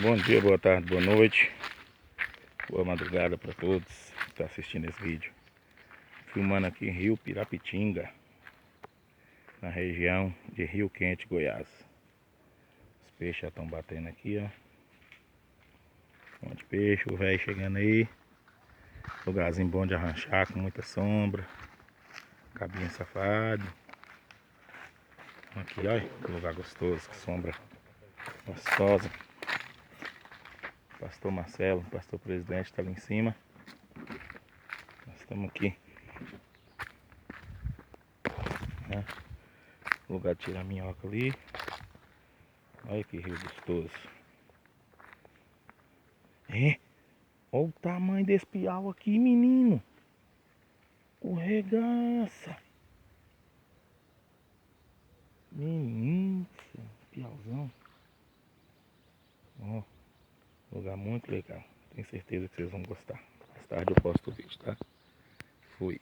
Bom dia, boa tarde, boa noite, boa madrugada para todos que estão assistindo esse vídeo. Filmando aqui em Rio Pirapitinga, na região de Rio Quente, Goiás. Os peixes já estão batendo aqui, ó. Um monte de peixe, o velho chegando aí. Lugarzinho bom de arranchar, com muita sombra. Cabinho safado. Aqui, olha, que lugar gostoso, que sombra gostosa. Pastor Marcelo, pastor presidente, está ali em cima. Nós estamos aqui, né? Lugar de tirar minhoca ali. Olha que rio gostoso. É? Olha o tamanho desse piau aqui, menino. O regaça. Menino, piauzão. Ó, lugar muito legal. Tenho certeza que vocês vão gostar. Mais tarde eu posto o vídeo, tá? Fui.